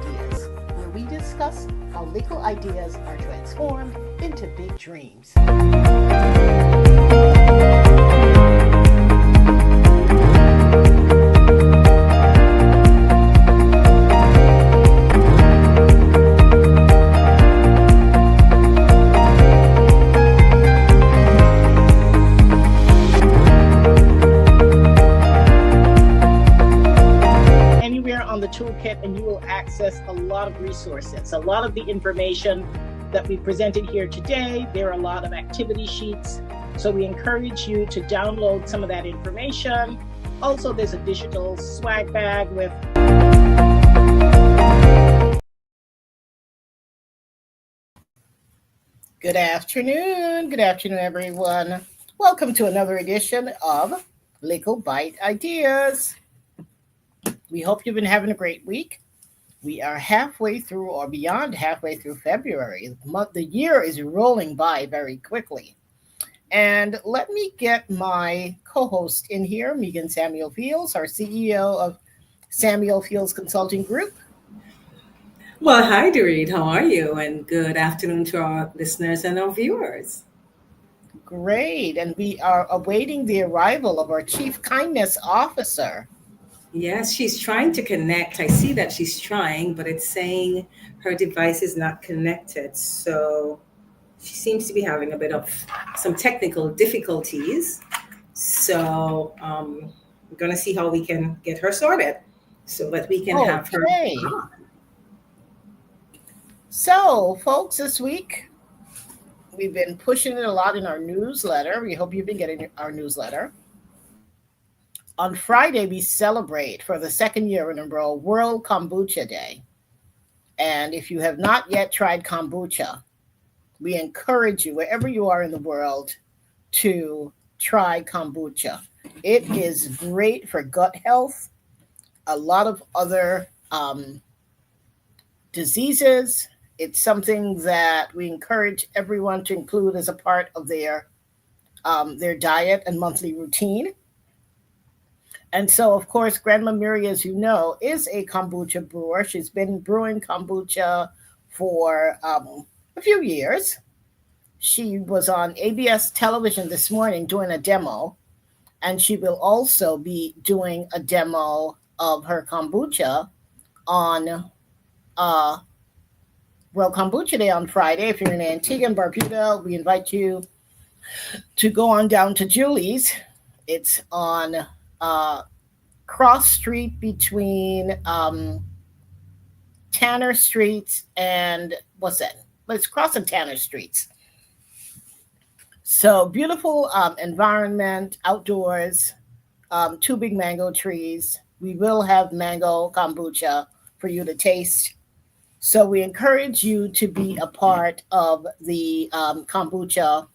Ideas, where we discuss how Likkle ideas are transformed into big dreams. On the toolkit, and you will access a lot of resources. A lot of the information that we presented here today, there are a lot of activity sheets, so we encourage you to download some of that information. Also, there's a digital swag bag with Good afternoon everyone. Welcome to another edition of Likkle Byte Ideas. We hope you've been having a great week. We are halfway through or beyond halfway through February. The year is rolling by very quickly. And let me get my co-host in here, Megan Samuel Fields, our CEO of Samuel Fields Consulting Group. Well, hi, Dorit. How are you? And good afternoon to our listeners and our viewers. Great. And we are awaiting the arrival of our Chief Kindness Officer. Yes, she's trying to connect. I see that she's trying, but it's saying her device is not connected. So she seems to be having a bit of some technical difficulties. So we're going to see how we can get her sorted so that we can have her on. So, folks, this week we've been pushing it a lot in our newsletter. We hope you've been getting our newsletter. On Friday, we celebrate for the second year in a row World Kombucha Day. And if you have not yet tried kombucha, we encourage you, wherever you are in the world, to try kombucha. It is great for gut health, a lot of other diseases. It's something that we encourage everyone to include as a part of their diet and monthly routine. And so, of course, Grandma Mirie, as you know, is a kombucha brewer. She's been brewing kombucha for a few years. She was on ABS television this morning doing a demo, and she will also be doing a demo of her kombucha on World Kombucha Day on Friday. If you're in Antigua and Barbuda, we invite you to go on down to Julie's. It's on cross street between Tanner Street and what's that? It's crossing Tanner Streets. So beautiful environment, outdoors, 2 big mango trees. We will have mango kombucha for you to taste. So we encourage you to be a part of the kombucha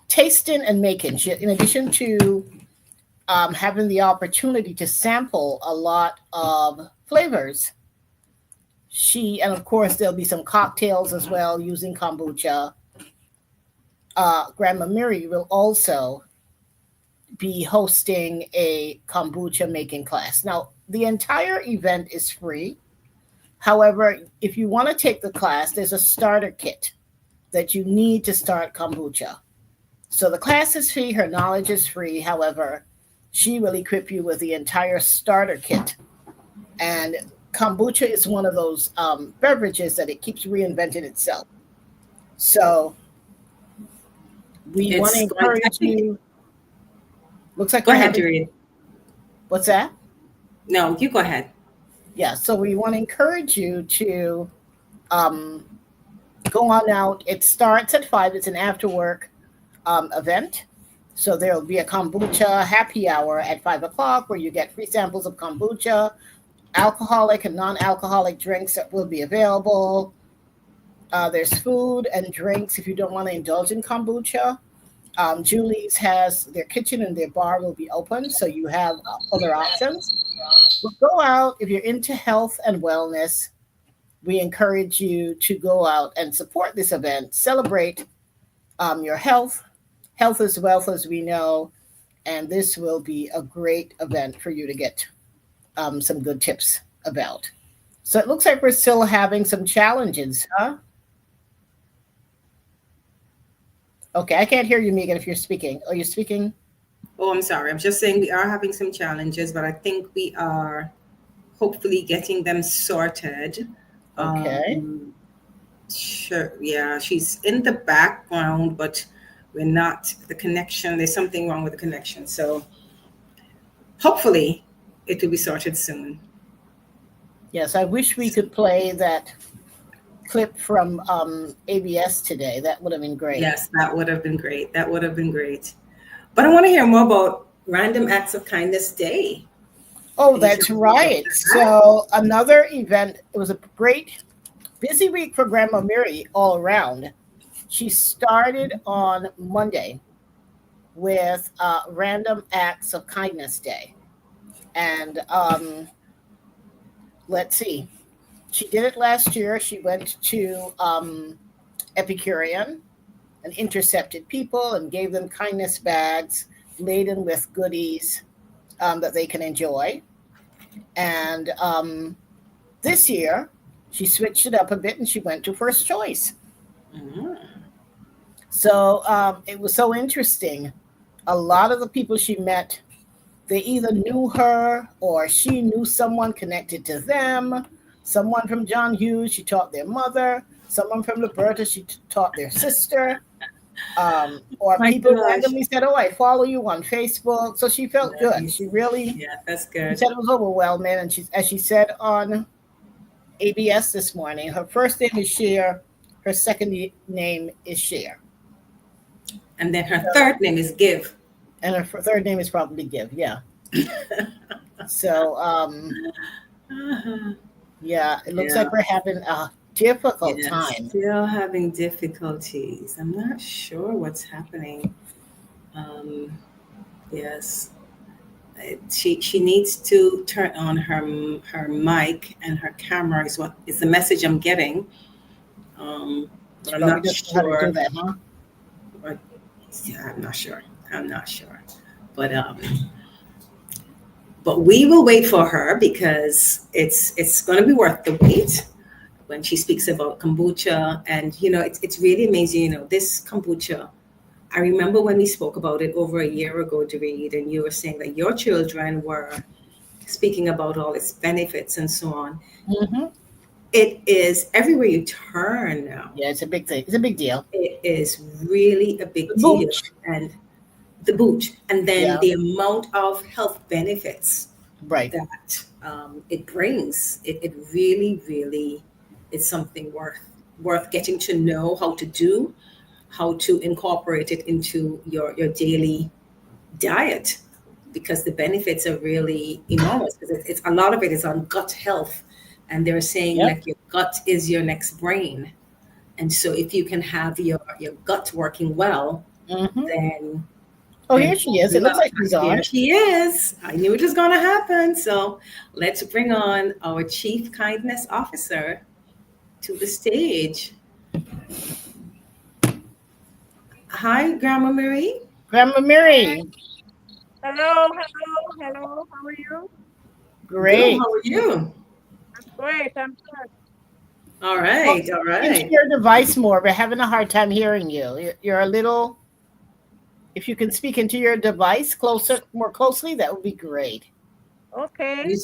tasting and making. In addition to having the opportunity to sample a lot of flavors, and of course there'll be some cocktails as well using kombucha. Grandma Mirie will also be hosting a kombucha making class. Now, the entire event is free. However, if you want to take the class, there's a starter kit that you need to start kombucha. So the class is free, her knowledge is free. However, she will equip you with the entire starter kit. And kombucha is one of those beverages that it keeps reinventing itself. So we want to encourage you. Looks like go ahead, Judy. What's that? No, you go ahead. Yeah, so we want to encourage you to go on out. It starts at 5. It's an after work event. So there'll be a kombucha happy hour at 5 o'clock where you get free samples of kombucha, alcoholic and non-alcoholic drinks that will be available. There's food and drinks if you don't want to indulge in kombucha. Julie's has their kitchen and their bar will be open, so you have other options. But go out if you're into health and wellness. We encourage you to go out and support this event. Celebrate your health. Health is wealth, as we know, and this will be a great event for you to get some good tips about. So it looks like we're still having some challenges, huh? Okay, I can't hear you, Megan, if you're speaking. Are you speaking? Oh, I'm sorry. I'm just saying we are having some challenges, but I think we are hopefully getting them sorted. Okay. Sure. Yeah, she's in the background, but we're not the connection. There's something wrong with the connection. So hopefully it will be sorted soon. Yes, I wish we could play that clip from ABS today. That would have been great. Yes, that would have been great. That would have been great. But I want to hear more about Random Acts of Kindness Day. Oh, Can you share that's more about right. that? So another event. It was a great, busy week for Grandma Mirie all around. She started on Monday with Random Acts of Kindness Day, and let's see. She did it last year. She went to Epicurean and intercepted people and gave them kindness bags laden with goodies that they can enjoy. And this year, she switched it up a bit and she went to First Choice. Mhm. So it was so interesting. A lot of the people she met, they either knew her or she knew someone connected to them. Someone from John Hughes, she taught their mother. Someone from Liberta, she taught their sister. Or My people gosh. randomly said, "Oh, I follow you on Facebook." So she felt good. Nice. She really, Yeah, that's she good. said it was overwhelming. And she, as she said on ABS this morning, her first name is Cher, her second name is Cher, And then her third name is Give. and her third name is probably Give. Yeah. So, Uh-huh. yeah, it looks Yeah. like we're having a difficult Yeah, time. still having difficulties. I'm not sure what's happening. Um, yes, she needs to turn on her mic and her camera is what is the message I'm getting. But She I'm probably not doesn't know how to do sure. that, huh? What, yeah, I'm not sure. I'm not sure. But we will wait for her because it's going to be worth the wait when she speaks about kombucha. And it's really amazing. This kombucha, I remember when we spoke about it over a year ago, David, and you were saying that your children were speaking about all its benefits and so on. Hmm. It is everywhere you turn now. Yeah, it's a big thing. It's a big deal. It is really a The big deal. booch. And the boot, and then Yeah, the amount of health benefits right. that it brings. It really, really is something worth getting to know how to do, how to incorporate it into your daily diet, because the benefits are really enormous. Because it's a lot of it is on gut health, and they're saying Yep. like your gut is your next brain, and so if you can have your gut working well, Hmm. then Oh, then here she all is. It looks well. like she's There on. she is. I knew it was going to happen. So let's bring on our Chief Kindness Officer to the stage. Hi, Grandma Marie. Grandma Hi. Mary. Hello, hello, hello. How are you? Good. Great. How are you? I'm great. I'm good. All Well, right. All into right. your device more. We're having a hard time hearing you. You're a little. If you can speak into your device closer, more closely, that would be great. Okay.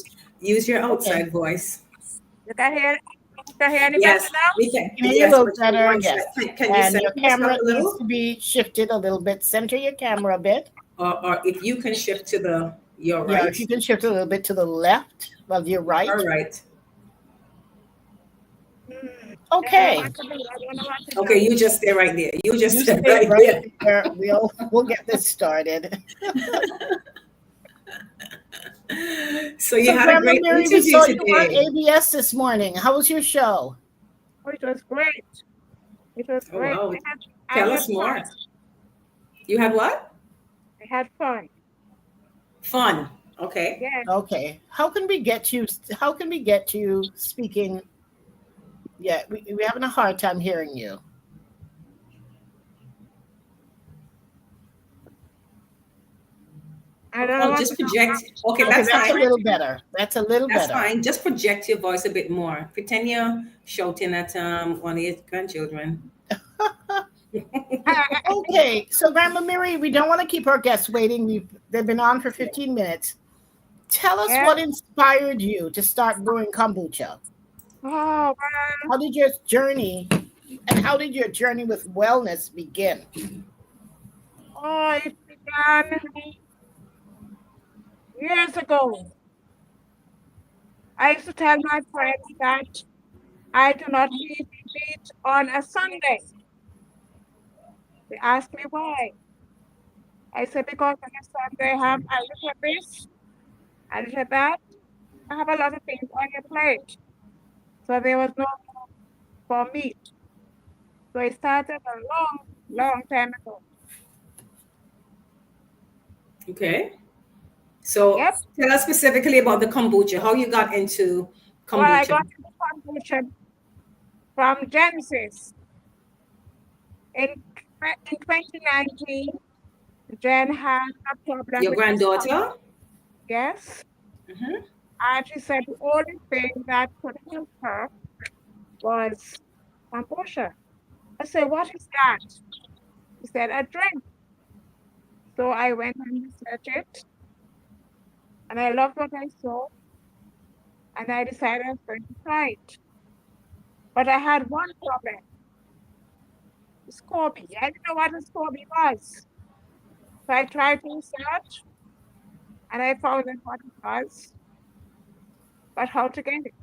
Use your Okay. outside voice. You can hear any better Yes, now? we can. We can hear you a Yes, little but your better. voice. Yes. Can you And center your yourself camera a needs to little, be shifted a little bit. Center your camera a bit. or if you can shift to your Yeah, if right? you can shift a little bit to the left of your All right. right. I don't know Okay. what to do. I don't know what to Okay, do. you just stay right there. You just You stay stay right right there. there. We'll get this started. So you So, had a Grandma great Mary, we interview saw you on today. ABS this morning. How was your show? Oh, it was great. It was Oh great. wow. I Tell had us fun. more. You had what? I had fun. Fun. Okay. Yes. Okay. How can we get you? How can we get you speaking? Yeah, we're having a hard time hearing you. I don't know Oh, what just to do. project. Okay, Okay, that's that's a fine. little better. That's a little That's better. fine. Just project your voice a bit more. Pretend you're shouting at one of your grandchildren. Okay, so Grandma Mirie, we don't want to keep our guests waiting. They've been on for 15 minutes. Tell us Yeah. what inspired you to start brewing kombucha. Oh, well, How did your journey how did your journey with wellness begin? oh, it began years ago. I used to tell my friends that I do not eat meat on a Sunday. They asked me why. I said, because on a Sunday I have a little this, a little that. I have a lot of things on your plate. So there was no room for meat. So it started a long, long time ago. Okay. So Yep. tell us specifically about the kombucha, how you got into Well, I kombucha. got into kombucha from Genesis. In 2019, Jen had a problem Your with her stomach. granddaughter? Yes. Hmm. And she said the only thing that could help her was kombucha. I said, what is that? She said, a drink. So I went and researched it, and I loved what I saw, and I decided I was going to try it. But I had one problem, SCOBY. I didn't know what a SCOBY was. So I tried to research, and I found out what it was, but how to get it.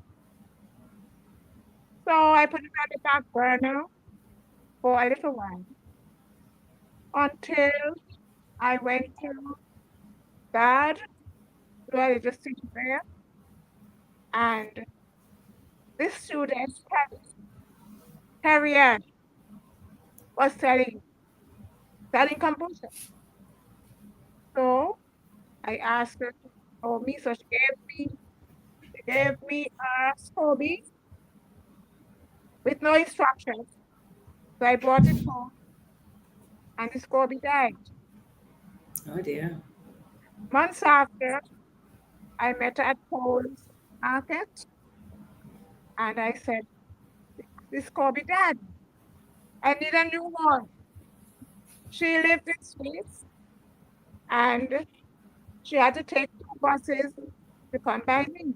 So I put it on the back burner for a little while until I went to God, who I was just sitting there, and this student, Carrie Ann, was selling kombucha. So I asked her to show me, so she gave me a SCOBY with no instructions. So I brought it home, and the SCOBY died. Oh dear. Months after, I met her at Paul's market, and I said, this SCOBY died. I need a new one. She lived in Swiss, and she had to take 2 buses to come by me.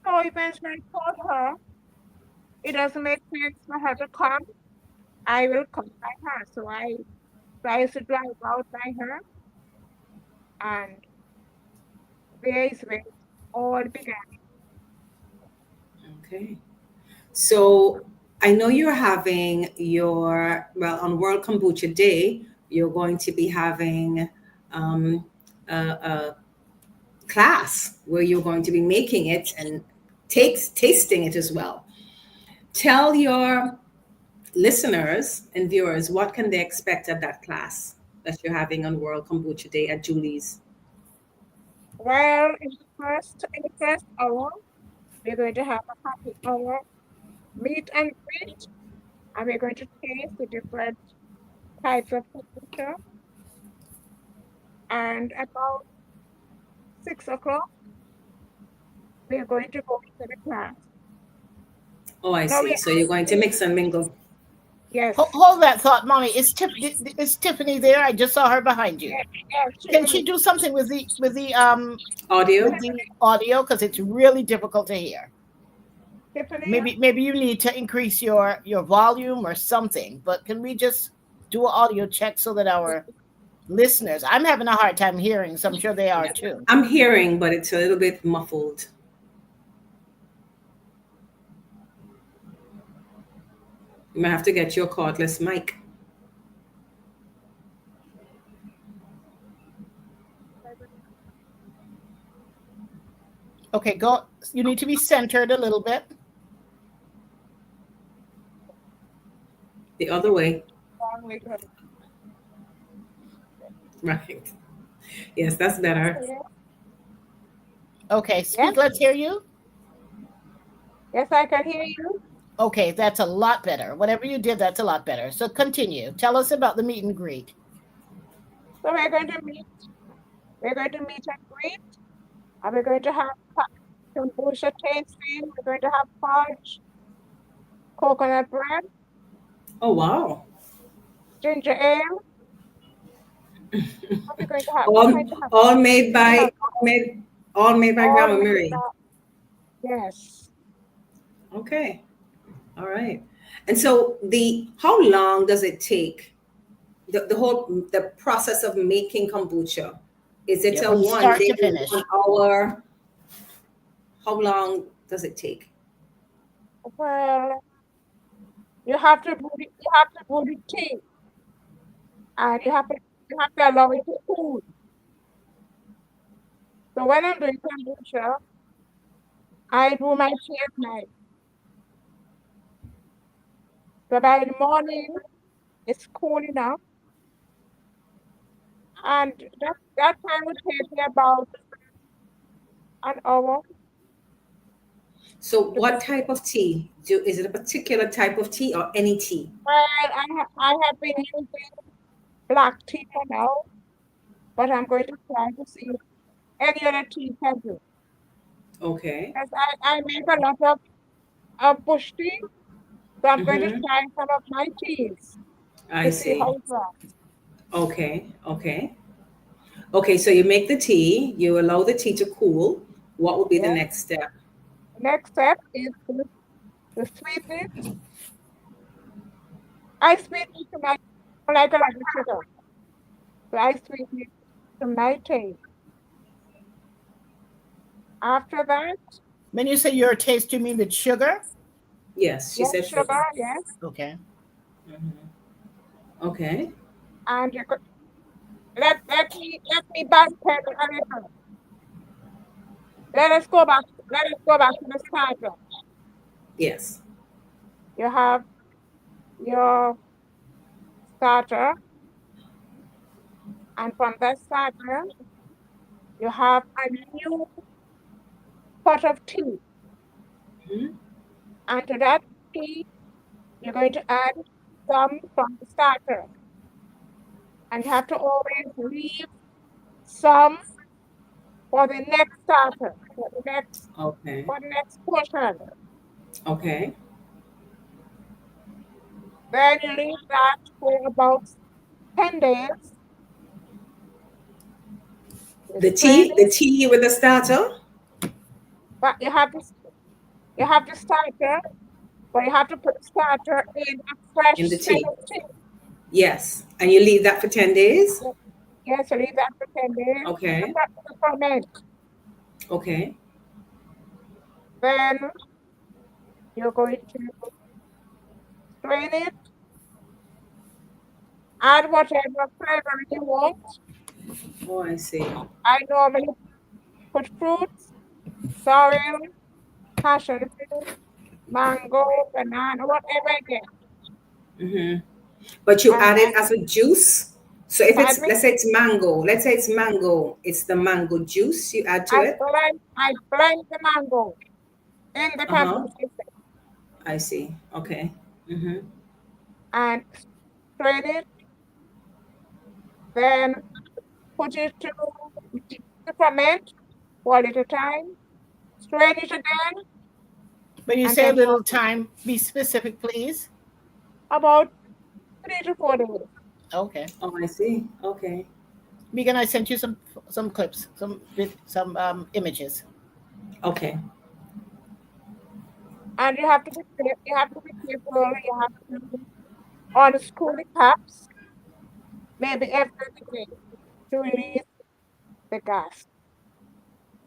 So eventually I told her it doesn't make sense for her to come. I will come by her. So I used to drive out by her, and there is where it all began. Okay. So I know you're having on World Kombucha Day, you're going to be having um, a class where you're going to be making it and tasting it as well. Tell your listeners and viewers what can they expect at that class that you're having on World Kombucha Day at Julie's. Well, in the first hour, we're going to have a happy hour, meet and greet, and we're going to taste the different types of kombucha. And about 6 o'clock, we're going to go into the class. Oh, I Now we see. So you're going to actually, mix and mingle. yes, Hold that thought, mommy. Is Tiffany there? I just saw her behind you. yes, yes, Can she do something with the Audio? with the audio because it's really difficult to hear? Tiffany, Maybe you need to increase your volume or something. But can we just do an audio check so that our listeners? I'm having a hard time hearing, so I'm sure they are Yeah. too. I'm hearing, but it's a little bit muffled. You might have to get your cordless mic. Okay, go. You need to be centered a little bit. The other way. wrong with her. Right. Yes, that's better. Okay, Yes, speak. Let's hear you. yes, I can hear you. Okay, that's a lot better. Whatever you did, that's a lot better. So continue. Tell us about the meet and greet. So we're going to meet. We're going to meet and greet. And we're going to have kombucha tasting. We're going to have fudge, coconut bread, Oh wow. ginger ale. What we're going to have? We're all going to have. all made We by have all made by all Grandma made Mirie. up. Yes. Okay. All right. And so the how long does it take? The process of making kombucha. Is it Yeah, a from one start day, to finish. 1 hour? How long does it take? Well, you have to brew the tea, and you have to allow it to cool. So when I'm doing kombucha, I brew my tea at night. So by the morning, it's cool enough, and that time would take me about an hour So to what brew. type of tea? Is it a particular type of tea or any tea? Well, I have been using black tea for now, but I'm going to try to see if any other tea can do. Okay. Because I make a lot of bush tea, so I'm going to Mm-hmm. try some of my teas I to see see. how it works. Okay. Okay. Okay. So you make the tea, you allow the tea to cool. What would be the Yeah. next step? Next step is to sweeten it. I sweeten it to my like a lot of sugar. So I sweeten it to my taste. After that, When you say your taste, you mean with sugar? Yes, she yes, said sugar. sugar, yes, Okay. Mhm. Okay. and let me backpedal a little. Let us go back to the starter. Yes. You have your starter, and from that starter, you have a new pot of tea. Mhm. And to that tea, you're going to add some from the starter. And you have to always leave some for the next starter, Okay. for the next portion. Okay. Then you leave that for about 10 days. You strain The it, tea with the starter but you have the starter, but you have to put the starter in a fresh in the set tea. of tea. Yes. And you leave that for 10 days? Ye- Yes, you leave that for 10 days Okay. to ferment. Okay. Then you're going to strain it, add whatever flavor you want. Oh, I see. I normally put fruits, sorrel, passion fruit, mango, banana, whatever I get. Hmm. But you And add it as a juice. So if pardon it's, me, let's say it's mango, let's say it's mango, it's the mango juice you add to it. I blend the mango in the Uh-huh. kombucha I see. Okay. Mm-hmm. and strain it, then put it to ferment for a little time, strain it again, When you and say a then little time, be specific, please. about 3 to 4 days. Okay. Oh, I see. Okay. Megan, I sent you some clips, some images. Okay. And you have to be careful. You have to unscrew the caps maybe every day to release the gas,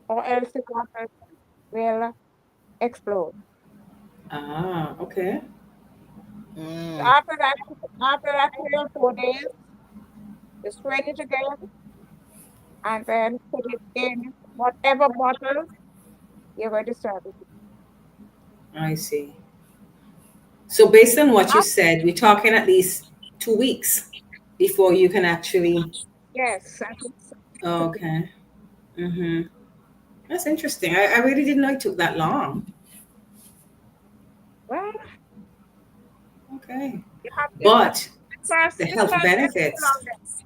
or else the gas will explode. Ah, okay. So Mm. after that 3 or 4 days, you strain it again and then put it in whatever bottle you're going to serve it. I see. So based on what you Ah, said, we're talking at least 2 weeks before you can actually. yes, I think so. Okay. Mm-hmm. That's interesting. I really didn't know it took that long. Well, Okay. you have But first the the health first takes the benefits. longest.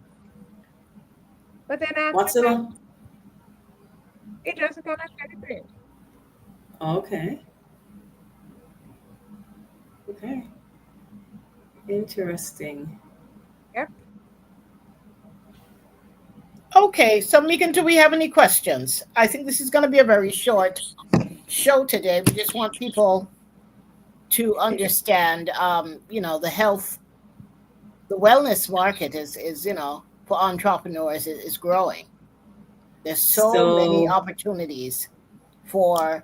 But then after What's the that, long? it just gonna celebrate. Okay. Okay. Interesting. Yep. Okay, so Megan, do we have any questions? I think this is going to be a very short show today. We just want people to understand, the health, the wellness market is for entrepreneurs is growing. There's so many So, opportunities for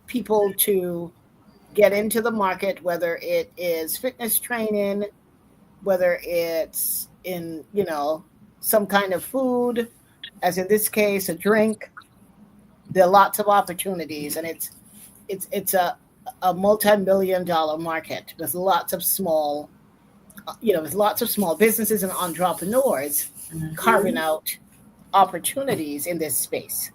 people to get into the market, whether it is fitness training, whether it's in, some kind of food, as in this case, a drink. There are lots of opportunities, and it's a multi-million-dollar market with lots of small, with lots of small businesses and entrepreneurs carving out opportunities in this space.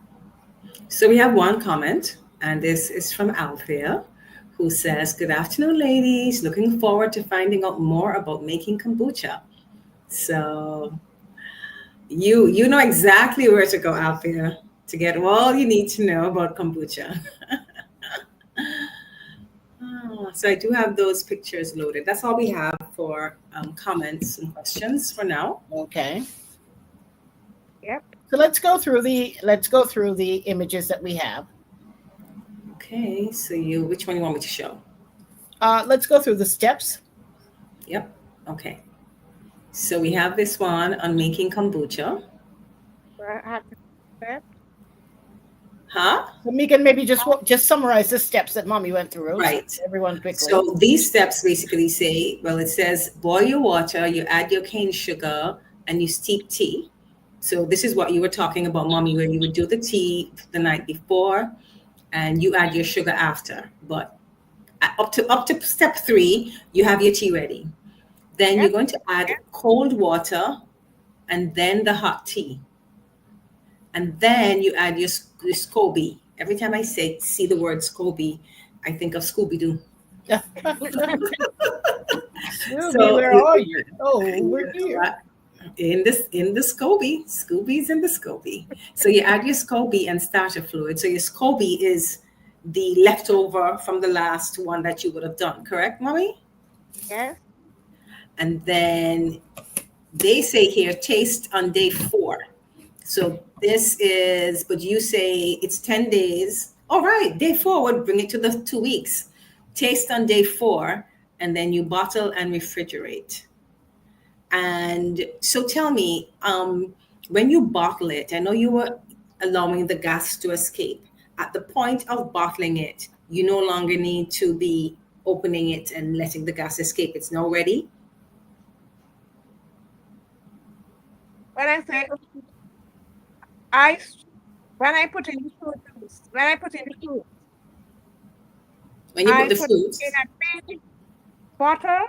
so we have one comment, and this is from Althea, who says, "Good afternoon, ladies. Looking forward to finding out more about making kombucha." So you know exactly where to go, Althea, to get all you need to know about kombucha. So I do have those pictures loaded. That's all we have for comments and questions for now. Okay. Yep. So let's go through the images that we have. Okay, so which one you want me to show? Let's go through the steps. Yep. Okay. So we have this one on making kombucha. I have to step. Huh? So Megan, maybe just summarize the steps that Mommy went through. Right. So everyone quickly. So these steps basically say, well, it says boil your water, you add your cane sugar, and you steep tea. So this is what you were talking about, Mommy, where you would do the tea the night before, and you add your sugar after. But up to step 3, you have your tea ready. Then you're going to add cold water, and then the hot tea. And then you add your SCOBY. Every time I see the word SCOBY, I think of Scooby-Doo. So where are you? Oh, we're here. In the SCOBY. Scooby's in the SCOBY. So you add your SCOBY and starter fluid. So your SCOBY is the leftover from the last one that you would have done, correct, Mommy? Yes. And then they say here, taste on day 4. So this is, but you say it's 10 days. All right, day 4 would bring it to the 2 weeks. Taste on day 4, and then you bottle and refrigerate. And so tell me, when you bottle it, I know you were allowing the gas to escape. At the point of bottling it, you no longer need to be opening it and letting the gas escape. It's now ready. When I say when I put in the fruit juice, when I put in the fruit, When you I put the put fruits. in a big bottle,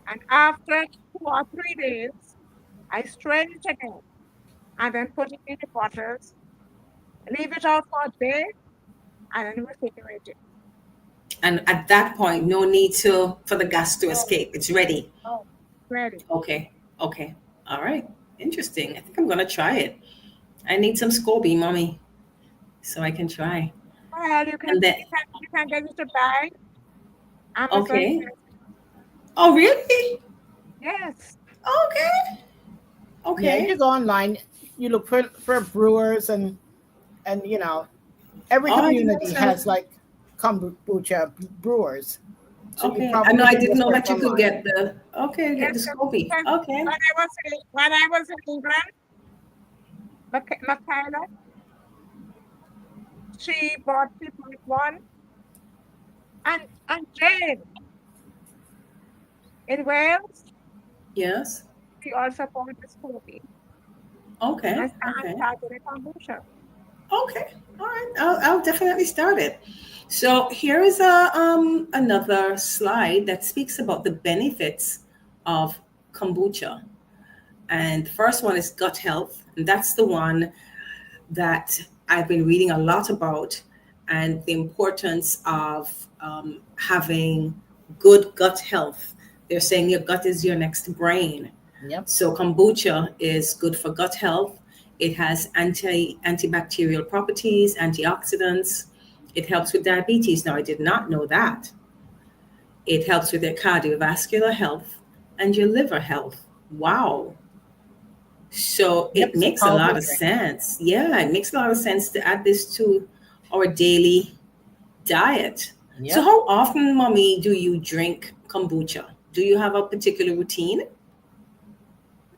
and after 2 or 3 days, I strain it again, and then put it in the bottles, leave it out for a day, and then refrigerate it. And at that point, no need for the gas to escape. It's ready. Oh, ready. Okay. All right. Interesting. I think I'm going to try it. I need some SCOBY, Mommy, so I can try. Well, you can get it to buy. Amazon. Okay. Oh, really? Yes. Okay. Yeah, you go online, you look for brewers, and every community has like kombucha brewers. So okay. I know I didn't know that you could get the get the SCOBY. Okay. When I was in England, Michaela, she bought 3.1, and Jane in Wales. Yes. She also bought the SCOBY. Okay. And started a kombucha. Okay. All right. I'll definitely start it. So here is another slide that speaks about the benefits of kombucha. And the first one is gut health. And that's the one that I've been reading a lot about, and the importance of having good gut health. They're saying your gut is your next brain. Yep. So kombucha is good for gut health. It has antibacterial properties, antioxidants. It helps with diabetes. Now, I did not know that. It helps with your cardiovascular health and your liver health. Wow. So Yep. it It's a makes a powerful lot of drink. sense. Yeah, it makes a lot of sense to add this to our daily diet. So, Yep. how often, mommy, do you drink kombucha? Do you have a particular routine?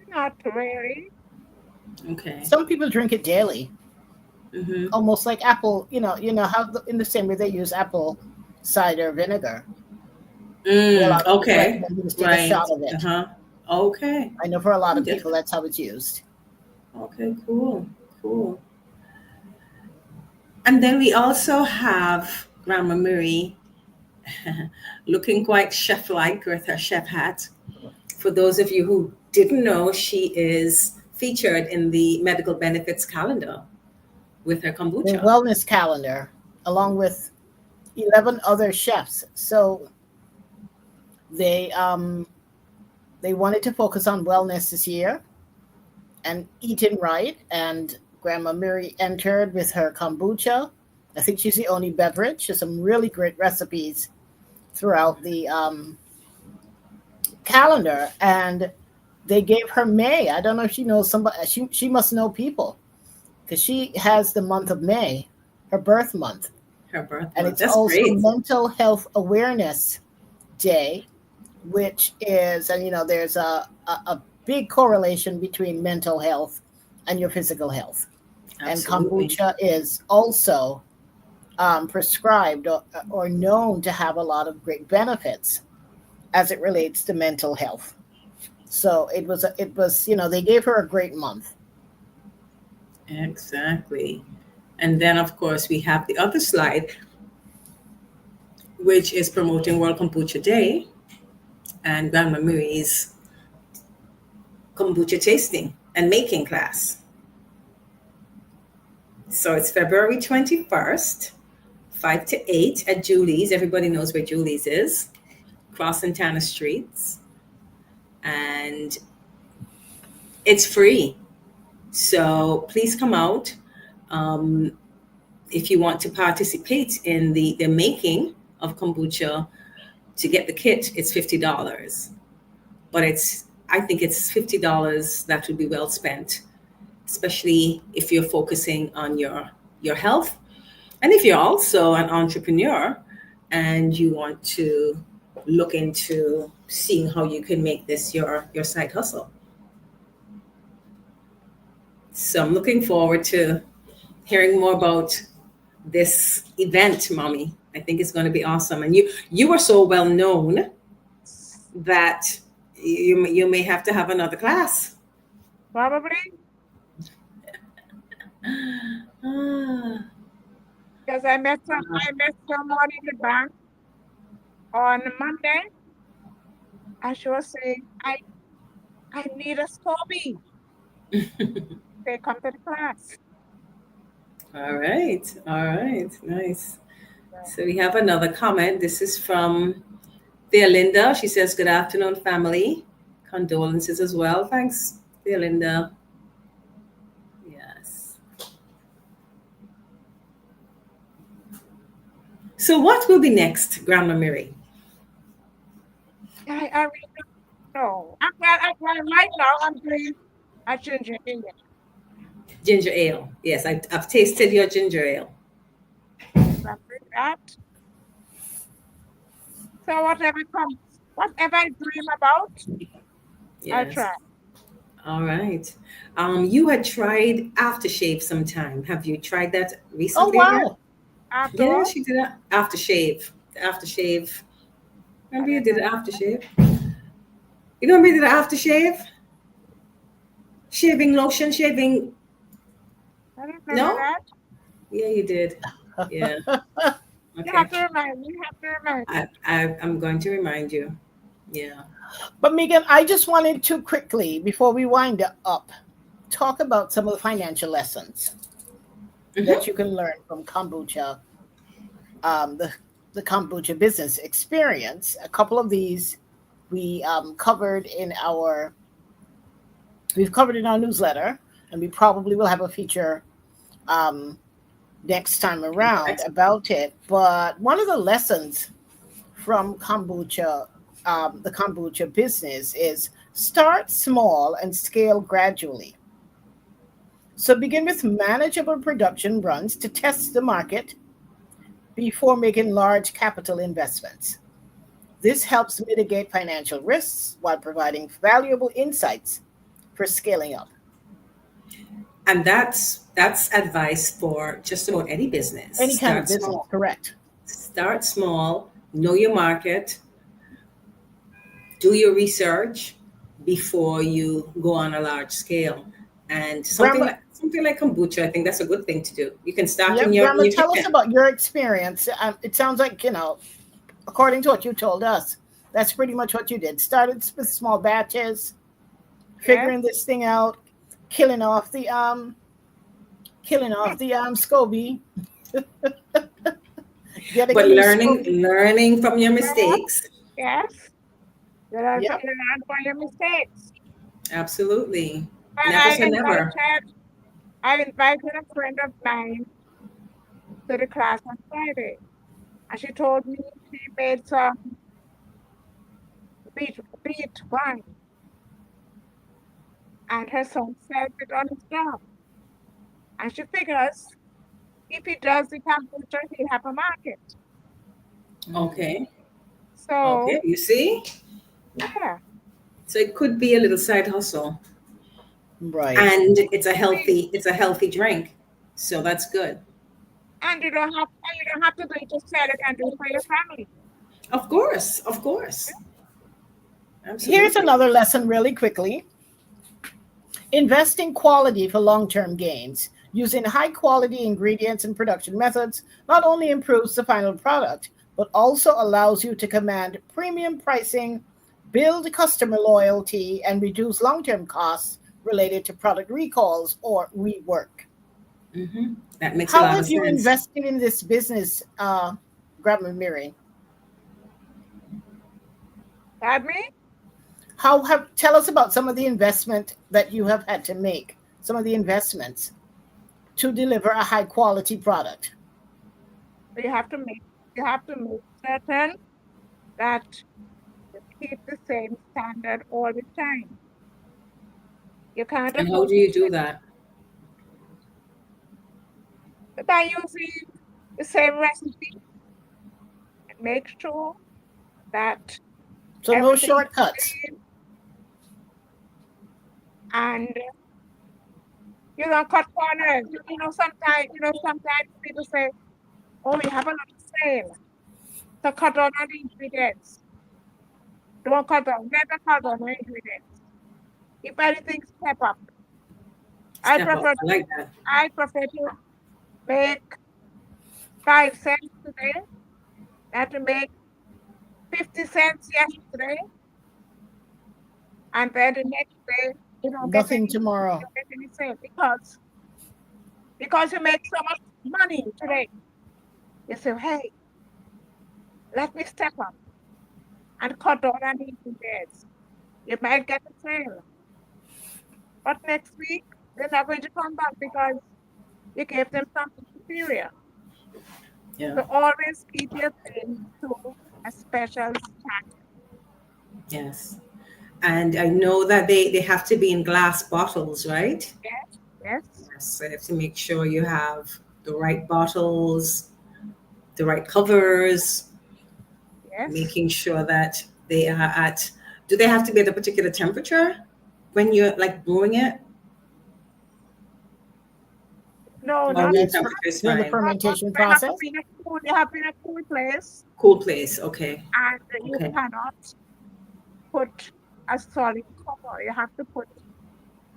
Not really. Okay. Some people drink it daily, Mm-hmm. almost like apple. How in the same way they use apple cider vinegar. A lot of people like Okay. when you just take a Right. shot of it. Uh-huh. Okay. I know for a lot Oh, of people different. that's how it's used. Okay, cool. Cool. And then we also have Grandma Mirie looking quite chef-like with her chef hat. For those of you who didn't know, she is featured in the medical benefits calendar with her The kombucha. wellness calendar, along with 11 other chefs. So they um they wanted to focus on wellness this year and eating right. And Grandma Mary entered with her kombucha. I think she's the only beverage. There's some really great recipes throughout the calendar, and they gave her May. I don't know if she knows somebody. She must know people because she has the month of May, her birth month, Her birth and month. it's That's also great. Mental Health Awareness Day, which is, and there's a big correlation between mental health and your physical health. And Absolutely. kombucha is also prescribed or known to have a lot of great benefits as it relates to mental health. So they gave her a great month. Exactly. And then, of course, we have the other slide, which is promoting World Kombucha Day and Grandma Marie's kombucha tasting and making class. So it's February 21st, 5 to 8 at Julie's. Everybody knows where Julie's is, cross Santana Streets. And it's free. So please come out. Um, if you want to participate in the making of kombucha, to get the kit, it's $50. But I think it's $50 that would be well spent, especially if you're focusing on your health. And if you're also an entrepreneur and you want to look into seeing how you can make this your side hustle. So I'm looking forward to hearing more about this event, mommy. I think it's going to be awesome. And you are so well known that you may have to have another class. Probably Ah, because I met someone in the bank on Monday, and she was saying, I need a Scoby. They come to the class. all right, all right, nice. So we have another comment. This is from dear Linda. She says, "Good afternoon, family. Condolences as well. Thanks, dear Linda." Yes. So what will be next, Grandma Mirie? I really don't know. Right now I'm doing a ginger ale. Ginger ale. Yes, I've tasted your ginger ale. I'm doing that. So whatever I dream about, I'll Yes. try. All right. You had tried aftershave sometime. Have you tried that Oh recently again? wow! After Yeah, all, she did it. Aftershave. The aftershave. I Remember you don't did know. the aftershave? You remember you did the aftershave? Shaving lotion, shaving. I don't remember No? that. Yeah, you did. Yeah. You have Okay. to remind me. You have to remind me. I'm going to remind you. Yeah. But Megan, I just wanted to quickly, before we wind up, talk about some of the financial lessons that Hmm. you can learn from kombucha, the kombucha business experience. A couple of these we covered in our We've covered it in our newsletter, and we probably will have a feature um, next time around about it. But one of the lessons from the kombucha business is start small and scale gradually. So begin with manageable production runs to test the market before making large capital investments. This helps mitigate financial risks while providing valuable insights for scaling up. And that's advice for just about any business. Any kind of Start business, small. correct? Start small, know your market, do your research before you go on a large scale. And Grandma, something like kombucha, I think that's a good thing to do. You can start yep, in Grandma, your tell us kitchen. about your experience. It sounds like, according to what you told us, that's pretty much what you did. Started with small batches, Yes. figuring this thing out, killing off the SCOBY, getting a But new SCOBY. learning from your Yes. mistakes. Yes. You learn Yep. from your mistakes. Absolutely. And Never say never. I invited a friend of mine to the class on Friday. And she told me she made some beet wine. And her son sells it on his job. And she figures if he does the kombucha, he'll have a market. Okay. So, Okay. You see? yeah. So it could be a little side hustle. Right. And it's a healthy drink. So that's good. And you don't have to do it to sell it and do it for your family. Of course. Of course. Here's Absolutely. another lesson, really quickly. Invest in quality for long term gains. Using high quality ingredients and production methods not only improves the final product, but also allows you to command premium pricing, build customer loyalty, and reduce long term costs related to product recalls or rework. That makes a How lot of have you sense. invested in this business, Grandma Mirie? That me? Tell us about some of the investment that you have had to make, some of the investments to deliver a high quality product. You have to make certain that you keep the same standard all the time. You can't And how afford do to you do change that? by using the same recipe and make sure that So no everything is shortcuts. clean and you don't cut corners. Sometimes people say, "Oh, you have a lot of sale, so cut down on the ingredients. Don't cut down, never cut down on the ingredients. If anything, step up. I Step up. prefer I to like that. I prefer to make 5 cents today than to make 50 cents yesterday, and then the next day Nothing tomorrow. you don't get any sale because you make so much money today. You say, "Hey, let me step up and cut down on the ingredients." You might get a sale, but next week they're not going to come back because you gave them something superior. Yeah. So always keep your thing to a special standard. Yes. And I know that they have to be in glass bottles, right? Yes, yes, Yes. So you have to make sure you have the right bottles, the right covers, yes. making sure that they are at. Do they have to be at a particular temperature when you're like brewing it? No, Or not room That's temperature is during the fine. fermentation they have to process. be in a they have to be in a cool place, Cool place. Okay. and you Okay. cannot put a solid cover. You have to put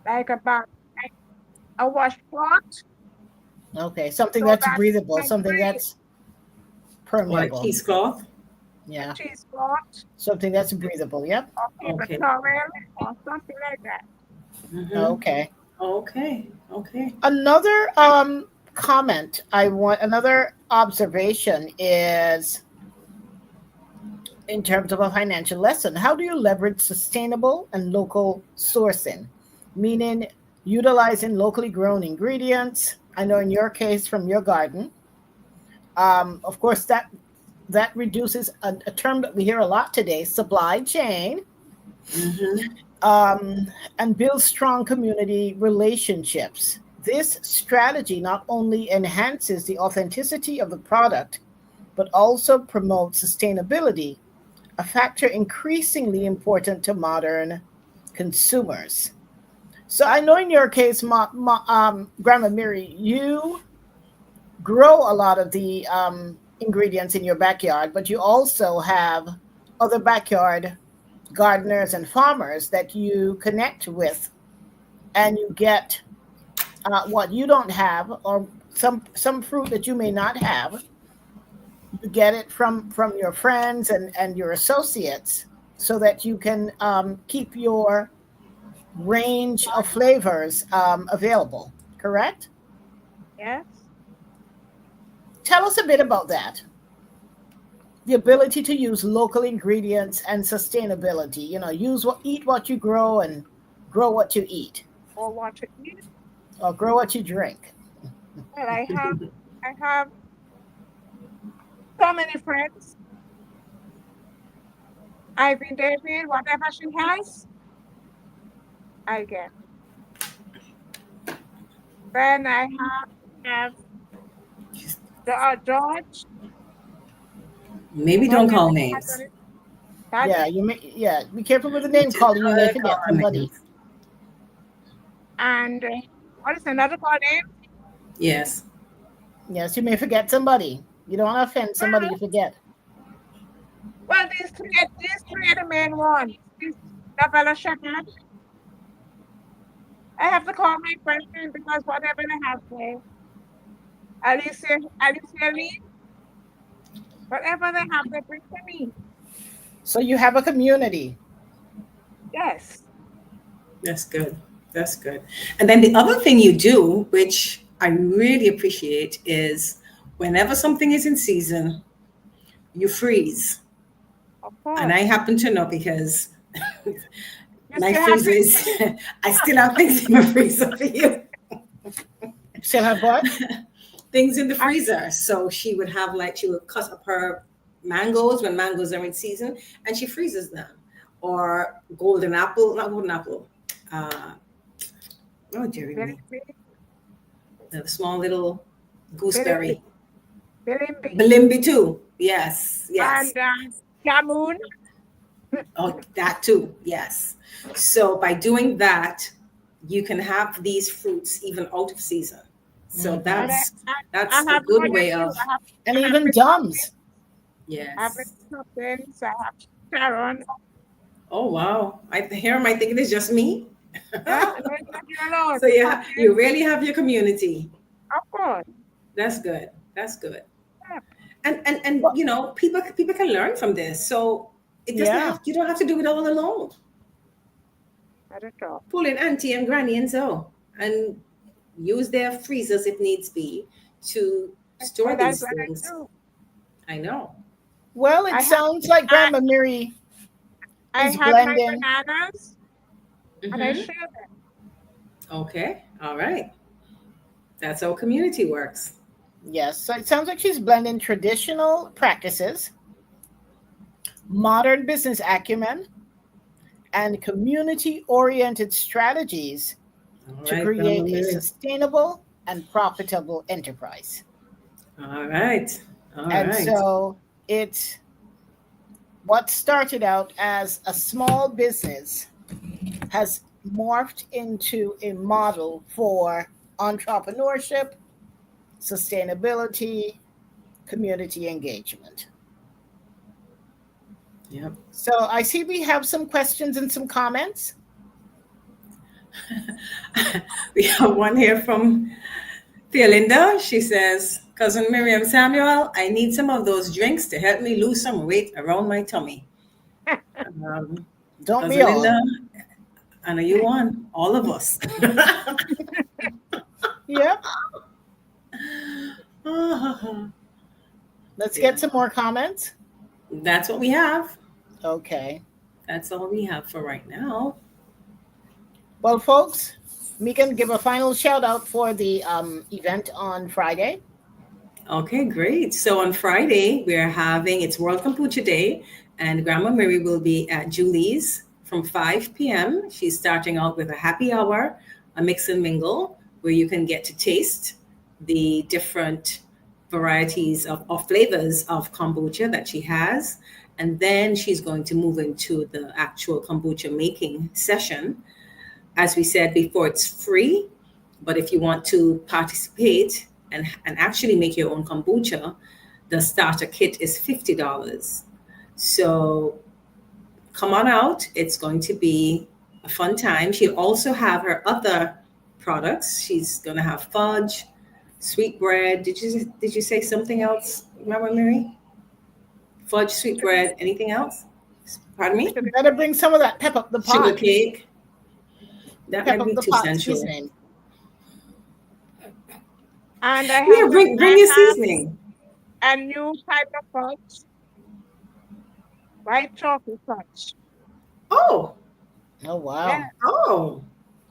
like like a washcloth Okay, something so that's that it breathable, can something breathe. that's Or a permeable. cheesecloth. A Yeah, cheesecloth something that's breathable. Yep. or paper Okay. towel or something like that. Mm-hmm. Okay. Okay. Okay. Another another observation is in terms of a financial lesson. How do you leverage sustainable and local sourcing? meaning utilizing locally grown ingredients. I know in your case from your garden. Of course, that reduces a term that we hear a lot today, supply chain, Mm-hmm. and builds strong community relationships. This strategy not only enhances the authenticity of the product, but also promotes sustainability, a factor increasingly important to modern consumers. So I know in your case, Grandma Mirie, you grow a lot of the ingredients in your backyard, but you also have other backyard gardeners and farmers that you connect with, and you get what you don't have, or some fruit that you may not have. You get it from your friends and your associates, so that you can keep your range of flavors available. Correct? Yes. Tell us a bit about that. The ability to use local ingredients and sustainability. Eat what you grow and grow what you eat, Or what to eat. or grow what you drink. Well, I have so many friends. I've been dating whatever she has, I get. Then I have the George, Maybe don't whatever call he has on names. it. That Yeah, is, be careful with the name calling. You may Call forget somebody. names. and what is another called name? Yes. Yes, you may forget somebody. You don't want to offend somebody you Well, forget. well, these three are the main ones. This double shepherd. I have to call my person because whatever they have there, Alicia Lee, whatever they have, they bring to me. So you have a community. Yes. That's good. That's good. And then the other thing you do, which I really appreciate, is whenever something is in season, you freeze. Of And I course. happen to know because You my still have freezer to, is, I still have things in my freezer for you. Still have what? Things in the I, freezer. So she would cut up her mangoes when mangoes are in season and she freezes them. Or golden apple, not golden apple. Uh, oh, dearie Billy, me. The small little Billy, gooseberry. Billy, Balimbi too. Yes, yes. and Jamun. Oh, that too. Yes. So by doing that, you can have these fruits even out of season. So Hmm. And I that's a have more good than way you. of And I have even Miss Hopkins. Dumbs. I have yes. Miss Hopkins. I have Sharon. Oh wow. I thinking it's just me. Yeah, no, it's not you alone. So Miss you Hopkins. really have your community. Of course. That's good. That's good. Yeah, And Well, people can learn from this. So it doesn't yeah. have you don't have to do it all alone. not at all. Pull in auntie and granny and so and use their freezers if needs be to store Well, that's these what I things. do. I know. Well, it I have sounds like I, Grandma Miri I is have my blending. bananas and I Hmm. share them. Okay. All right. That's how community works. Yes, so it sounds like she's blending traditional practices, modern business acumen, and community oriented strategies All to right, Grandma create a Mary. sustainable and profitable enterprise. All right. All And right. so it's what started out as a small business has morphed into a model for entrepreneurship, sustainability, community engagement. Yep. So I see we have some questions and some comments. We have one here from Theolinda. She says, Cousin Miriam Samuel, I need some of those drinks to help me lose some weight around my tummy. Um, Don't we Cousin Linda, all? and are you on? All of us. Yep. Yeah, Let's get some more comments. that's what we have. Okay. That's all we have for right now. Well, folks, Megan, give a final shout out for the event on Friday. Okay, great. So on Friday, we're having it's World Kombucha Day, and Grandma Mirie will be at Julie's from 5 p.m. She's starting out with a happy hour, a mix and mingle, where you can get to taste the different varieties of flavors of kombucha that she has. And then she's going to move into the actual kombucha making session. As we said before, it's free, but if you want to participate and actually make your own kombucha, the starter kit is $50. So come on out. It's going to be a fun time. She'll also have her other products. She's going to have fudge, sweetbread. Did you say something else, Grandma Mirie? Fudge, sweetbread, anything else? Pardon me? You better bring some of that pep up the pot. Sugar cake. That Pep might up be the too pot sensual. seasoning. And I Yeah, have bring your seasoning. a new type of fudge, white chocolate fudge. Oh, Oh, wow. Yeah, oh,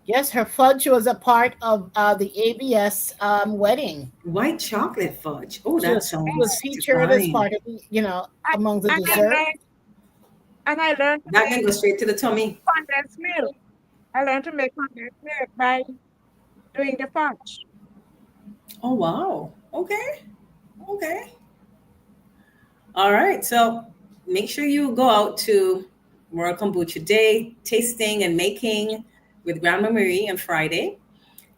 Yes, her fudge was a part of the ABS wedding. white chocolate fudge. Oh, She that was, she sounds was featured as divine. part of, and, among the and I dessert. learned and I learned to That can make go straight to the tummy. condensed milk. I learned to make condensed milk by doing the fudge. Oh, wow. Okay. Okay. All right. So make sure you go out to World Kombucha Day, tasting and making with Grandma Mirie on Friday.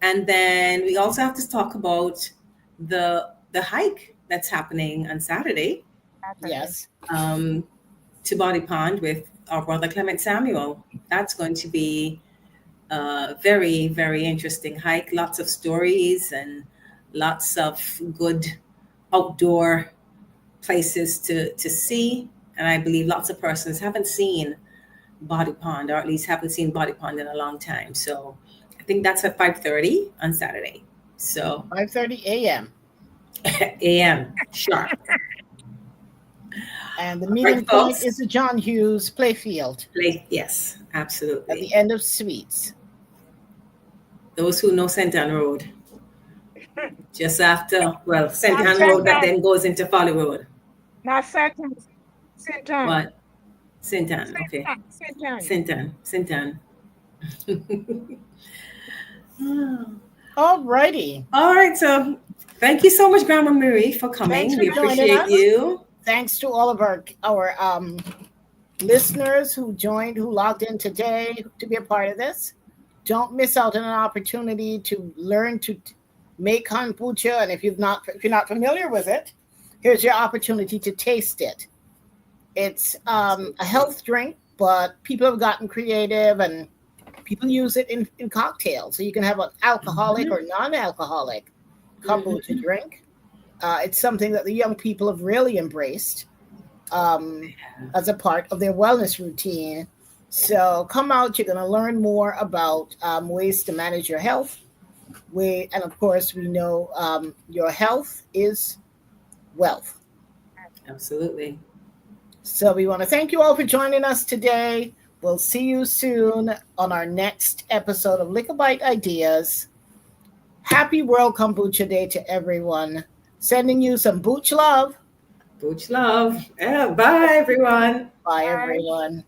And then we also have to talk about the hike that's happening on Saturday Yes. to Body Pond with our brother Clement Samuel. That's going to be a very, very interesting hike. Lots of stories and lots of good outdoor places to see. And I believe lots of persons haven't seen Body Pond, or at least haven't seen Body Pond in a long time. So I think that's at 5:30 on Saturday. So 5:30 a.m. a.m. sharp. And the All meeting right, point folks. is the John Hughes Playfield Yes, at absolutely. the end of Sweets. Those who know St. Anne Road, just after, well, St. Not Anne Road that Satan, then goes into Folly Road. not Satan, Satan, What? St. Anne. Okay. Satan. St. Anne. St. Anne. All righty. All right. So thank you so much, Grandma Mirie, for coming. Thanks for We joining appreciate us. you. Thanks to all of our listeners who joined, who logged in today to be a part of this. Don't miss out on an opportunity to learn to make kombucha. And if you're not familiar with it, here's your opportunity to taste it. It's a health drink, but people have gotten creative and people use it in cocktails. So you can have an alcoholic or non-alcoholic kombucha drink. It's something that the young people have really embraced as a part of their wellness routine. So come out, you're going to learn more about ways to manage your health. And of course, we know your health is wealth. Absolutely. So we want to thank you all for joining us today. We'll see you soon on our next episode of Likkle Byte Ideas. Happy World Kombucha Day to everyone. Sending you some booch love. Booch love. Yeah, bye, everyone. Bye, everyone.